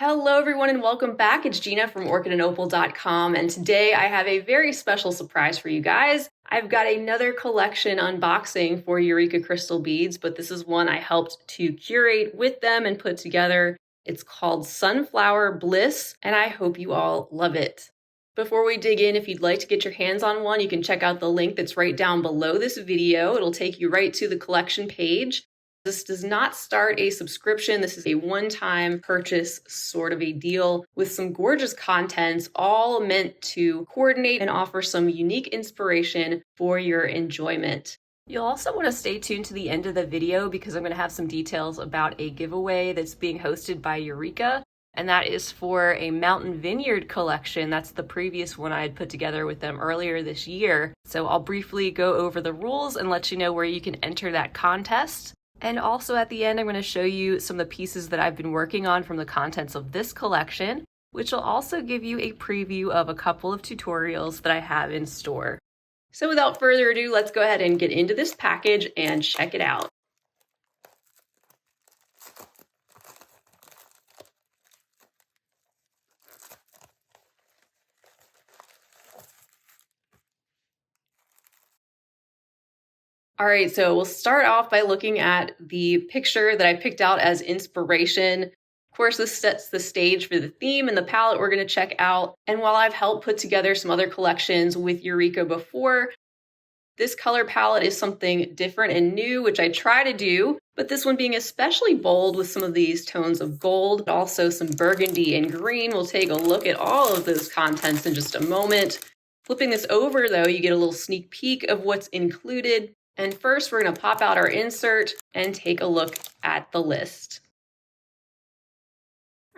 Hello everyone and welcome back. It's Gina from orchidandopal.com, and today I have a very special surprise for you guys. I've got another collection unboxing for Eureka crystal beads, but this is one I helped to curate with them and put together. It's called Sunflower Bliss, and I hope you all love it. Before we dig in, if you'd like to get your hands on one, you can check out the link that's right down below this video. It'll take you right to the collection page. This does not start a subscription. This is a one-time purchase sort of a deal with some gorgeous contents, all meant to coordinate and offer some unique inspiration for your enjoyment. You'll also want to stay tuned to the end of the video because I'm going to have some details about a giveaway that's being hosted by Eureka, and that is for a Mountain Vineyard collection. That's the previous one I had put together with them earlier this year. So I'll briefly go over the rules and let you know where you can enter that contest. And also at the end, I'm going to show you some of the pieces that I've been working on from the contents of this collection, which will also give you a preview of a couple of tutorials that I have in store. So without further ado, let's go ahead and get into this package and check it out. All right, so we'll start off by looking at the picture that I picked out as inspiration. Of course, this sets the stage for the theme and the palette we're going to check out. And while I've helped put together some other collections with Eureka before, this color palette is something different and new, which I try to do, but this one being especially bold with some of these tones of gold, also some burgundy and green. We'll take a look at all of those contents in just a moment. Flipping this over, though, you get a little sneak peek of what's included. And first, we're going to pop out our insert and take a look at the list.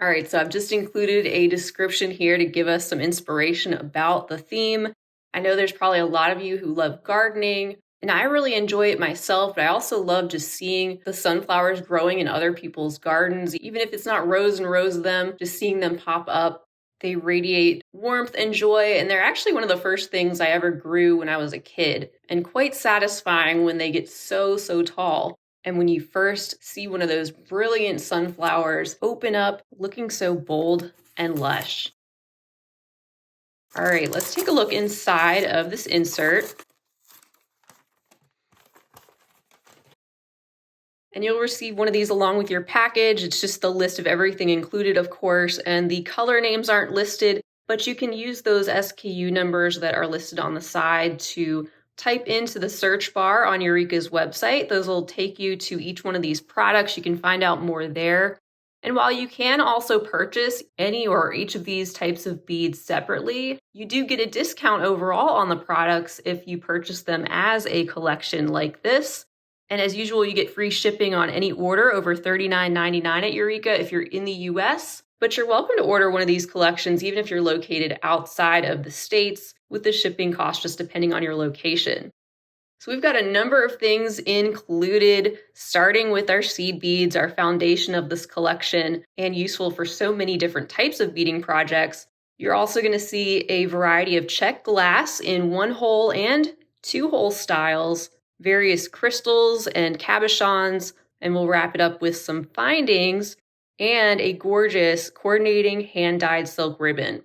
All right, so I've just included a description here to give us some inspiration about the theme. I know there's probably a lot of you who love gardening, and I really enjoy it myself, but I also love just seeing the sunflowers growing in other people's gardens, even if it's not rows and rows of them, just seeing them pop up. They radiate warmth and joy, and they're actually one of the first things I ever grew when I was a kid, and quite satisfying when they get so tall. And when you first see one of those brilliant sunflowers open up, looking so bold and lush. All right, let's take a look inside of this insert. And you'll receive one of these along with your package. It's just the list of everything included, of course, and the color names aren't listed, but you can use those SKU numbers that are listed on the side to type into the search bar on Eureka's website. Those will take you to each one of these products. You can find out more there. And while you can also purchase any or each of these types of beads separately, you do get a discount overall on the products if you purchase them as a collection like this. And as usual, you get free shipping on any order over $39.99 at Eureka if you're in the US. But you're welcome to order one of these collections even if you're located outside of the States, with the shipping cost just depending on your location. So we've got a number of things included, starting with our seed beads, our foundation of this collection, and useful for so many different types of beading projects. You're also going to see a variety of check glass in 1-hole and 2-hole styles, various crystals and cabochons, and we'll wrap it up with some findings and a gorgeous coordinating hand-dyed silk ribbon.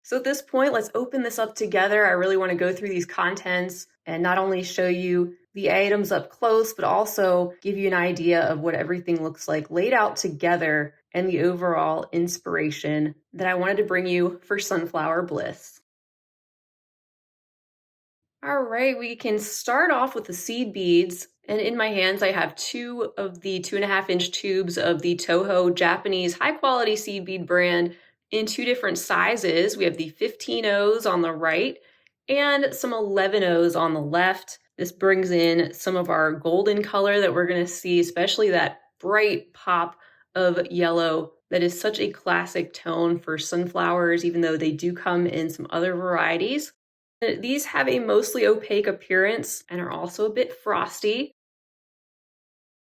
So at this point, let's open this up together. I really want to go through these contents and not only show you the items up close, but also give you an idea of what everything looks like laid out together and the overall inspiration that I wanted to bring you for Sunflower Bliss. All right, we can start off with the seed beads. And in my hands, I have 2 of the 2.5-inch tubes of the Toho Japanese high-quality seed bead brand in 2 different sizes. We have the 15-Os on the right and some 11-Os on the left. This brings in some of our golden color that we're going to see, especially that bright pop of yellow that is such a classic tone for sunflowers, even though they do come in some other varieties. These have a mostly opaque appearance and are also a bit frosty.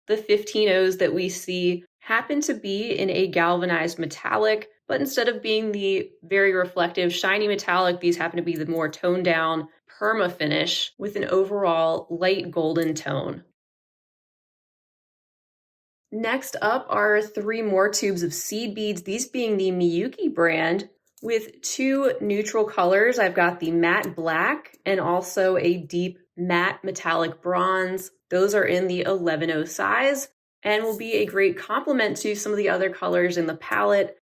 The 15-Os that we see happen to be in a galvanized metallic, but instead of being the very reflective, shiny metallic, these happen to be the more toned down perma finish with an overall light golden tone. Next up are 3 more tubes of seed beads, these being the Miyuki brand with 2 neutral colors. I've got the matte black and also a deep matte metallic bronze. Those are in the 11-0 size and will be a great complement to some of the other colors in the palette,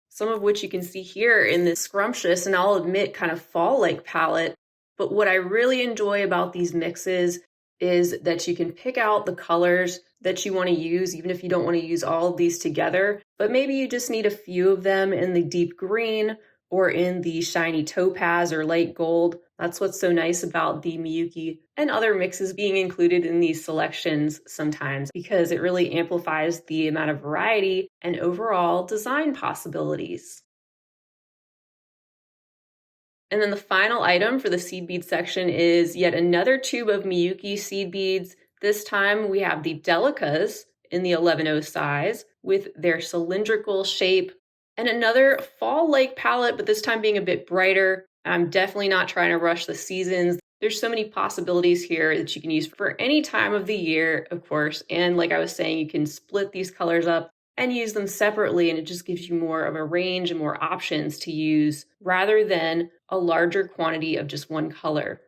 some of which you can see here in this scrumptious and I'll admit kind of fall-like palette. But what I really enjoy about these mixes is that you can pick out the colors that you want to use, even if you don't want to use all of these together. But maybe you just need a few of them in the deep green or in the shiny topaz or light gold. That's what's so nice about the Miyuki and other mixes being included in these selections sometimes, because it really amplifies the amount of variety and overall design possibilities. And then the final item for the seed bead section is yet another tube of Miyuki seed beads. This time we have the Delicas in the 11-0 size with their cylindrical shape, and another fall-like palette, but this time being a bit brighter. I'm definitely not trying to rush the seasons. There's so many possibilities here that you can use for any time of the year, of course. And like I was saying, you can split these colors up and use them separately, and it just gives you more of a range and more options to use rather than a larger quantity of just one color.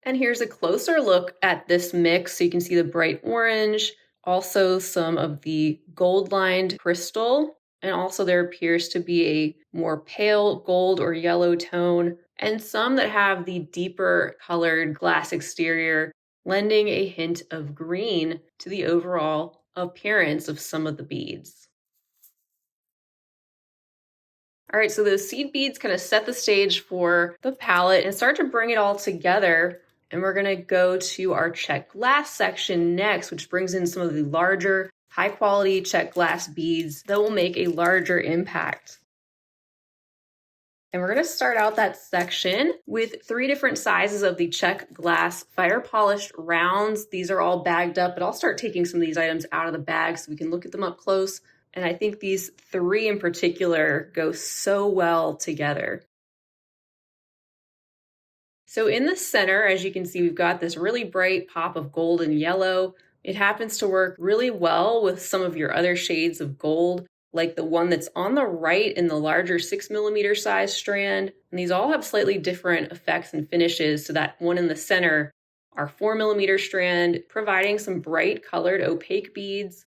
And here's a closer look at this mix. So you can see the bright orange, also some of the gold-lined crystal, and also there appears to be a more pale gold or yellow tone, and some that have the deeper colored glass exterior, lending a hint of green to the overall appearance of some of the beads. All right, so those seed beads kind of set the stage for the palette and start to bring it all together. And we're gonna go to our check glass section next, which brings in some of the larger, high quality check glass beads that will make a larger impact. And we're gonna start out that section with 3 different sizes of the check glass fire polished rounds. These are all bagged up, but I'll start taking some of these items out of the bag so we can look at them up close. And I think these 3 in particular go so well together. So in the center, as you can see, we've got this really bright pop of gold and yellow. It happens to work really well with some of your other shades of gold, like the one that's on the right in the larger 6mm size strand. And these all have slightly different effects and finishes. So that one in the center, our 4mm strand, providing some bright colored opaque beads.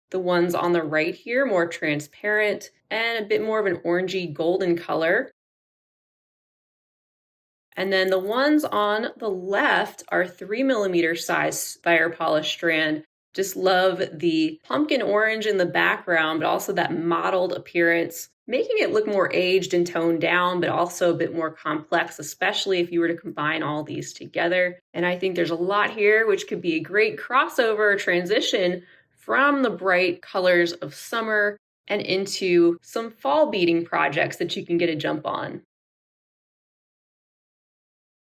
The ones on the right here, more transparent and a bit more of an orangey golden color. And then the ones on the left are 3mm size fire polish strand. Just love the pumpkin orange in the background, but also that mottled appearance, making it look more aged and toned down, but also a bit more complex, especially if you were to combine all these together. And I think there's a lot here, which could be a great crossover transition from the bright colors of summer and into some fall beading projects that you can get a jump on.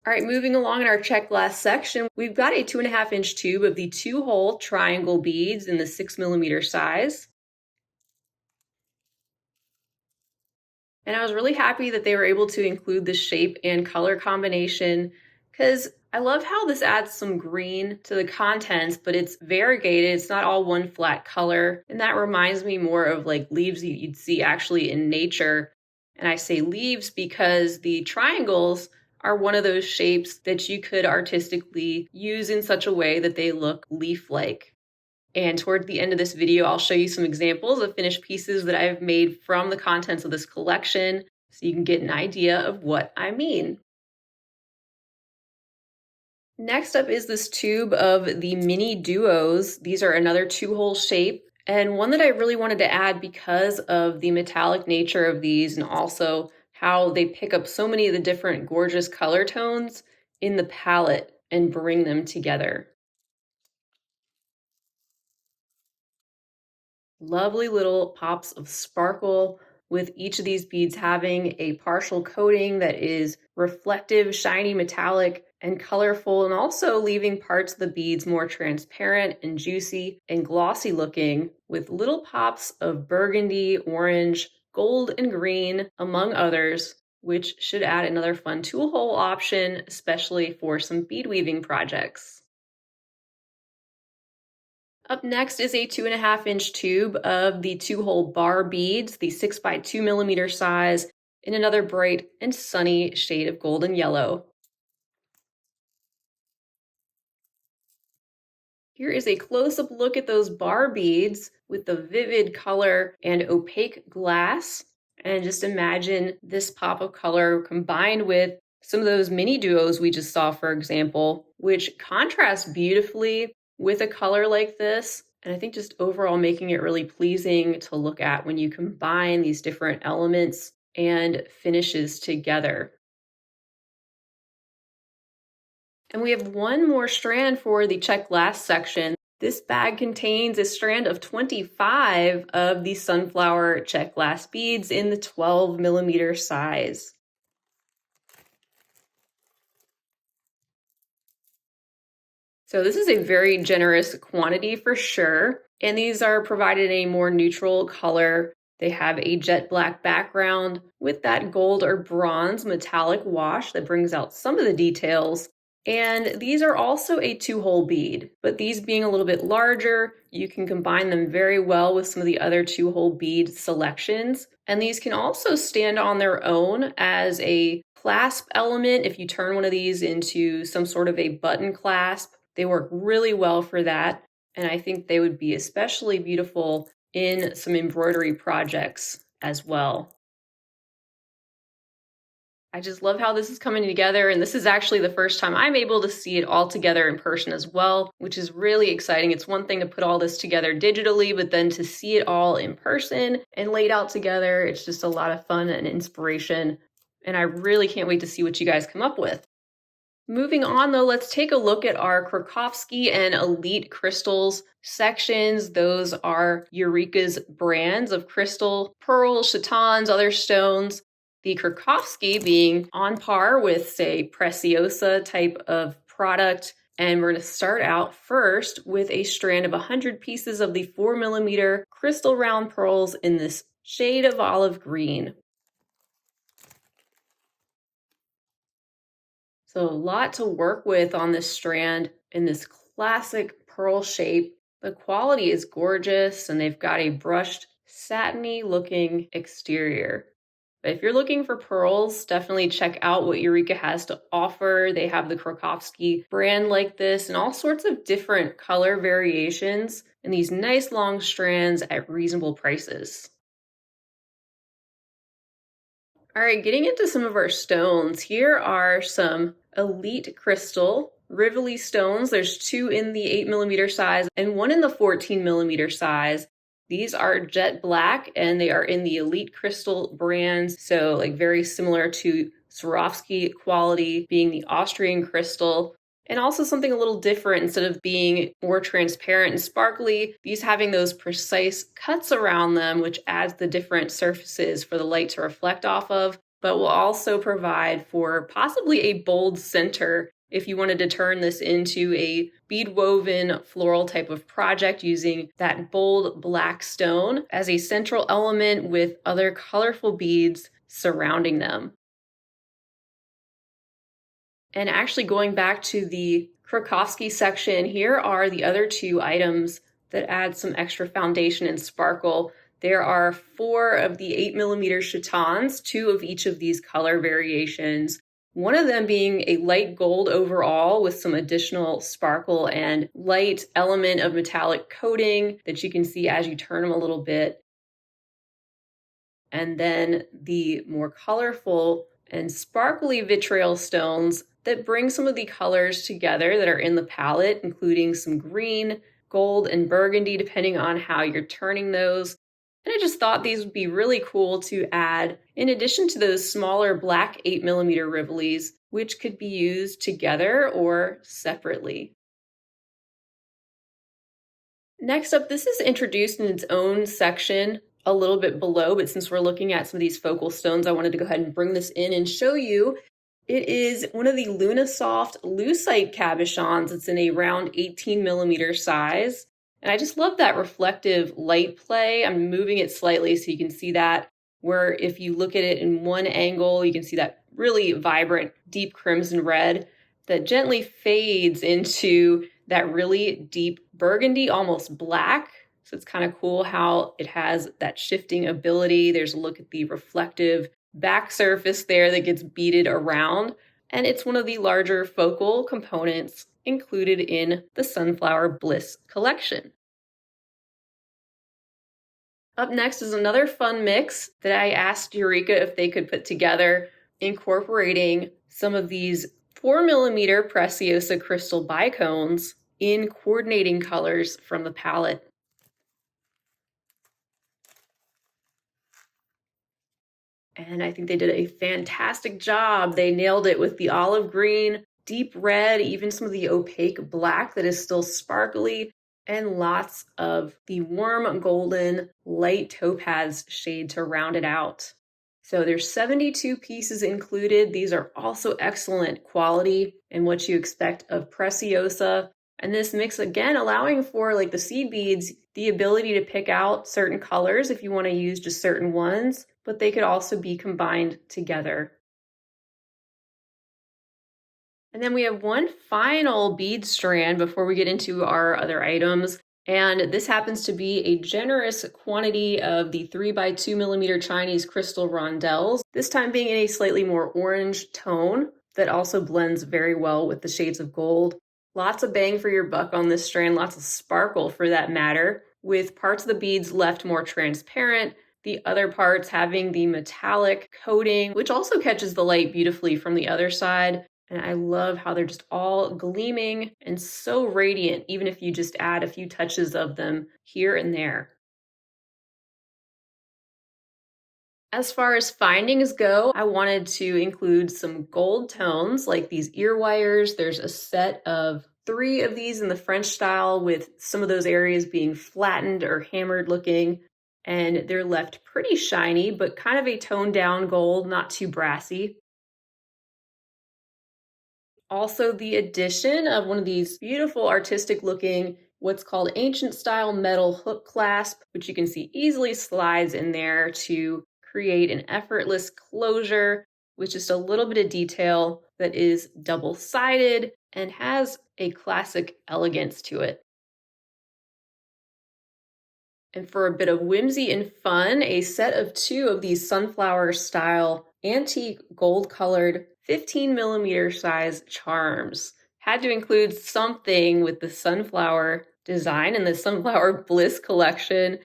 All right, moving along in our check glass section, we've got a 2.5-inch tube of the 2-hole triangle beads in the 6mm size. And I was really happy that they were able to include the shape and color combination because I love how this adds some green to the contents, but it's variegated. It's not all one flat color. And that reminds me more of like leaves you'd see actually in nature. And I say leaves because the triangles are one of those shapes that you could artistically use in such a way that they look leaf-like. And toward the end of this video, I'll show you some examples of finished pieces that I've made from the contents of this collection so you can get an idea of what I mean. Next up is this tube of the mini duos. These are another 2-hole shape and one that I really wanted to add because of the metallic nature of these and also how they pick up so many of the different gorgeous color tones in the palette and bring them together. Lovely little pops of sparkle with each of these beads having a partial coating that is reflective, shiny, metallic, and colorful, and also leaving parts of the beads more transparent and juicy and glossy looking with little pops of burgundy, orange, gold, and green, among others, which should add another fun tool hole option, especially for some bead weaving projects. Up next is a 2.5-inch tube of the 2-hole bar beads, the 6 by 2 millimeter size, in another bright and sunny shade of golden yellow. Here is a close-up look at those bar beads with the vivid color and opaque glass. And just imagine this pop of color combined with some of those mini duos we just saw, for example, which contrast beautifully with a color like this. And I think just overall making it really pleasing to look at when you combine these different elements and finishes together. And we have one more strand for the check glass section. This bag contains a strand of 25 of the sunflower check glass beads in the 12 millimeter size. So this is a very generous quantity for sure. And these are provided in a more neutral color. They have a jet black background with that gold or bronze metallic wash that brings out some of the details. And these are also a 2-hole bead, but these being a little bit larger, you can combine them very well with some of the other 2-hole bead selections. And these can also stand on their own as a clasp element if you turn one of these into some sort of a button clasp. They work really well for that. And I think they would be especially beautiful in some embroidery projects as well. I just love how this is coming together, and this is actually the first time I'm able to see it all together in person as well, which is really exciting. It's one thing to put all this together digitally, but then to see it all in person and laid out together, it's just a lot of fun and inspiration, and I really can't wait to see what you guys come up with. Moving on though, let's take a look at our Kovski and Elite crystals sections. Those are Eureka's brands of crystal, pearls, chatons, other stones. The Kovski being on par with, say, Preciosa type of product. And we're going to start out first with a strand of 100 pieces of the 4 millimeter crystal round pearls in this shade of olive green. So a lot to work with on this strand in this classic pearl shape. The quality is gorgeous and they've got a brushed, satiny looking exterior. But if you're looking for pearls, definitely check out what Eureka has to offer. They have the Kovski brand like this and all sorts of different color variations and these nice long strands at reasonable prices. All right, getting into some of our stones. Here are some Elite crystal Rivoli stones. There's 2 in the 8 millimeter size and 1 in the 14 millimeter size. These are jet black and they are in the Elite crystal brands. So like very similar to Swarovski quality being the Austrian crystal. And also something a little different, instead of being more transparent and sparkly, these having those precise cuts around them, which adds the different surfaces for the light to reflect off of, but will also provide for possibly a bold center if you wanted to turn this into a bead woven floral type of project using that bold black stone as a central element with other colorful beads surrounding them. And actually going back to the Kovski section, here are the other 2 items that add some extra foundation and sparkle. There are 4 of the 8 millimeter chatons, 2 of each of these color variations. One of them being a light gold overall with some additional sparkle and light element of metallic coating that you can see as you turn them a little bit. And then the more colorful and sparkly vitriol stones that bring some of the colors together that are in the palette, including some green, gold, and burgundy, depending on how you're turning those. And I just thought these would be really cool to add in addition to those smaller black 8 millimeter Rivolis, which could be used together or separately. Next up, this is introduced in its own section a little bit below, but since we're looking at some of these focal stones, I wanted to go ahead and bring this in and show you. It is one of the Lunasoft lucite cabochons. It's in a round 18 millimeter size. And I just love that reflective light play. I'm moving it slightly so you can see that, where if you look at it in one angle, you can see that really vibrant, deep crimson red. that gently fades into that really deep burgundy, almost black. So it's kind of cool how it has that shifting ability. There's a look at the reflective back surface there that gets beaded around. And it's one of the larger focal components included in the Sunflower Bliss collection. Up next is another fun mix that I asked Eureka if they could put together, incorporating some of these 4mm Preciosa crystal bicones in coordinating colors from the palette. And I think they did a fantastic job. They nailed it with the olive green, deep red, even some of the opaque black that is still sparkly, and lots of the warm golden light topaz shade to round it out. So there's 72 pieces included. These are also excellent quality and what you expect of Preciosa. And this mix, again, allowing for like the seed beads, the ability to pick out certain colors if you want to use just certain ones, but they could also be combined together. And then we have one final bead strand before we get into our other items. And this happens to be a generous quantity of the 3x2mm Chinese crystal rondelles, this time being in a slightly more orange tone that also blends very well with the shades of gold. Lots of bang for your buck on this strand, lots of sparkle for that matter, with parts of the beads left more transparent, the other parts having the metallic coating, which also catches the light beautifully from the other side. And I love how they're just all gleaming and so radiant, even if you just add a few touches of them here and there. As far as findings go, I wanted to include some gold tones like these ear wires. There's a set of 3 of these in the French style with some of those areas being flattened or hammered looking. And they're left pretty shiny, but kind of a toned down gold, not too brassy. Also, the addition of one of these beautiful artistic looking, what's called ancient style metal hook clasp, which you can see easily slides in there to create an effortless closure with just a little bit of detail that is double-sided and has a classic elegance to it. And for a bit of whimsy and fun, a set of 2 of these sunflower style antique gold colored 15mm size charms. Had to include something with the sunflower design in the Sunflower Bliss collection.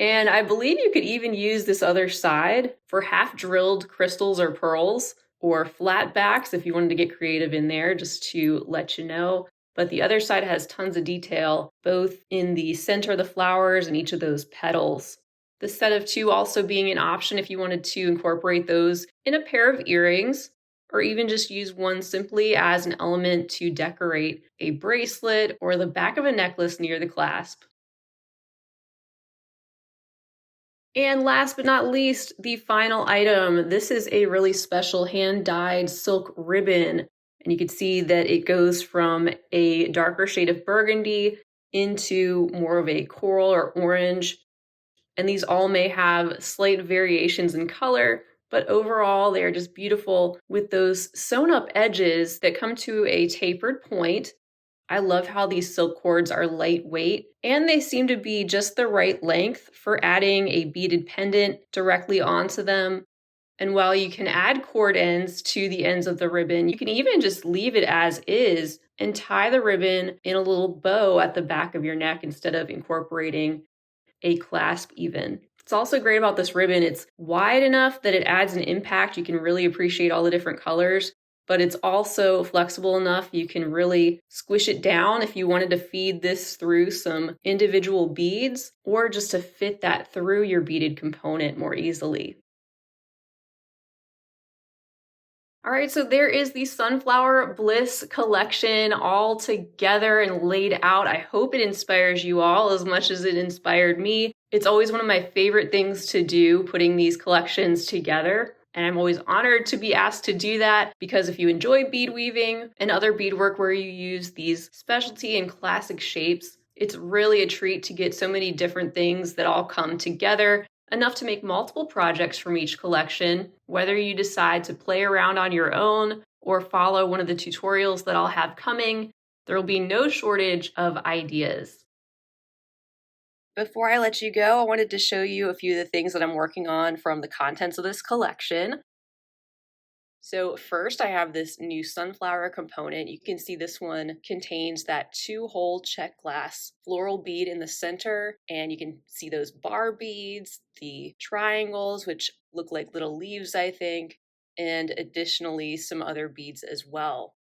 And I believe you could even use this other side for half drilled crystals or pearls or flat backs if you wanted to get creative in there, just to let you know. But the other side has tons of detail, both in the center of the flowers and each of those petals. The set of 2 also being an option if you wanted to incorporate those in a pair of earrings, or even just use one simply as an element to decorate a bracelet or the back of a necklace near the clasp. And last but not least, the final item. This is a really special hand-dyed silk ribbon. And you can see that it goes from a darker shade of burgundy into more of a coral or orange. And these all may have slight variations in color, but overall they are just beautiful with those sewn up edges that come to a tapered point. I love how these silk cords are lightweight and they seem to be just the right length for adding a beaded pendant directly onto them. And while you can add cord ends to the ends of the ribbon, you can even just leave it as is and tie the ribbon in a little bow at the back of your neck instead of incorporating a clasp even. It's also great about this ribbon. It's wide enough that it adds an impact. You can really appreciate all the different colors, but it's also flexible enough you can really squish it down if you wanted to feed this through some individual beads or just to fit that through your beaded component more easily. All right, so there is the Sunflower Bliss collection all together and laid out. I hope it inspires you all as much as it inspired me. It's always one of my favorite things to do, putting these collections together. And I'm always honored to be asked to do that because if you enjoy bead weaving and other beadwork where you use these specialty and classic shapes, it's really a treat to get so many different things that all come together, enough to make multiple projects from each collection, whether you decide to play around on your own or follow one of the tutorials that I'll have coming. There will be no shortage of ideas. Before I let you go, I wanted to show you a few of the things that I'm working on from the contents of this collection. So first I have this new sunflower component. You can see this one contains that 2-hole check glass floral bead in the center, and you can see those bar beads, the triangles, which look like little leaves, I think, and additionally some other beads as well.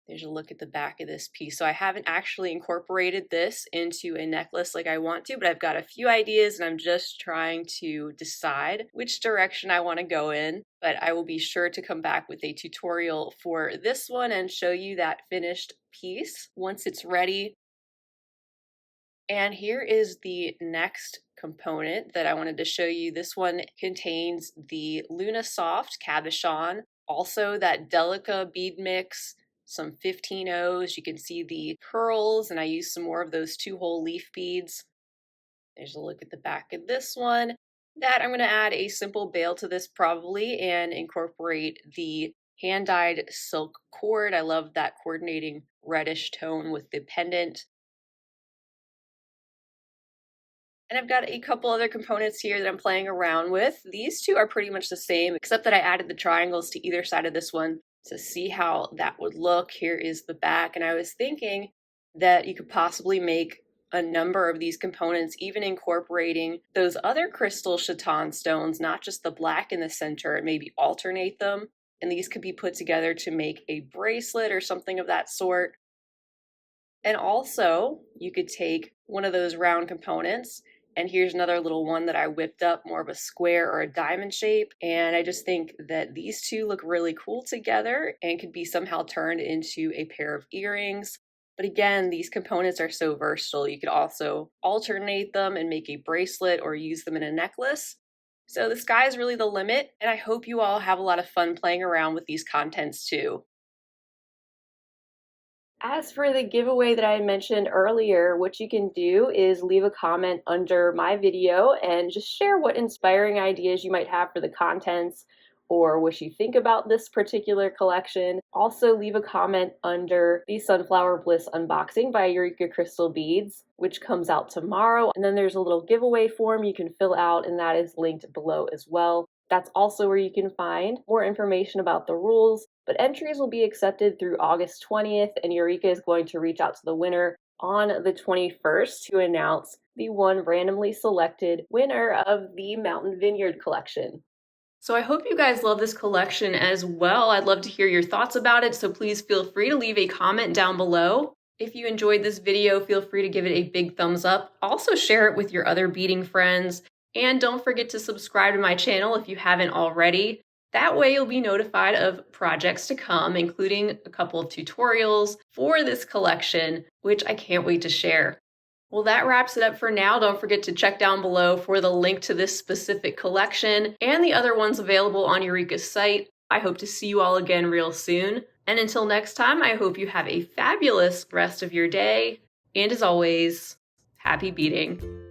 There's a look at the back of this piece. So I haven't actually incorporated this into a necklace like I want to, but I've got a few ideas and I'm just trying to decide which direction I want to go in. But I will be sure to come back with a tutorial for this one and show you that finished piece once it's ready. And here is the next component that I wanted to show you. This one contains the Luna Soft cabochon, also that Delica bead mix, some 15-0s. You can see the pearls, and I used some more of those 2-hole leaf beads. There's a look at the back of this one. That I'm going to add a simple bail to this probably and incorporate the hand-dyed silk cord. I love that coordinating reddish tone with the pendant. And I've got a couple other components here that I'm playing around with. These two are pretty much the same, except that I added the triangles to either side of this one to see how that would look. Here is the back, and I was thinking that you could possibly make a number of these components, even incorporating those other crystal chaton stones, not just the black in the center, and maybe alternate them. And these could be put together to make a bracelet or something of that sort. And also, you could take one of those round components, and here's another little one that I whipped up, more of a square or a diamond shape. And I just think that these two look really cool together and could be somehow turned into a pair of earrings. But again, these components are so versatile. You could also alternate them and make a bracelet or use them in a necklace. So the sky is really the limit, and I hope you all have a lot of fun playing around with these contents too. As for the giveaway that I mentioned earlier, what you can do is leave a comment under my video and just share what inspiring ideas you might have for the contents or what you think about this particular collection. Also leave a comment under the Sunflower Bliss unboxing by Eureka Crystal Beads, which comes out tomorrow. And then there's a little giveaway form you can fill out, and that is linked below as well. That's also where you can find more information about the rules, but entries will be accepted through August 20th, and Eureka is going to reach out to the winner on the 21st to announce the one randomly selected winner of the Mountain Vineyard collection. So I hope you guys love this collection as well. I'd love to hear your thoughts about it, so please feel free to leave a comment down below. If you enjoyed this video, feel free to give it a big thumbs up. Also share it with your other beading friends. And don't forget to subscribe to my channel if you haven't already. That way you'll be notified of projects to come, including a couple of tutorials for this collection, which I can't wait to share. Well, that wraps it up for now. Don't forget to check down below for the link to this specific collection and the other ones available on Eureka's site. I hope to see you all again real soon. And until next time, I hope you have a fabulous rest of your day. And as always, happy beading.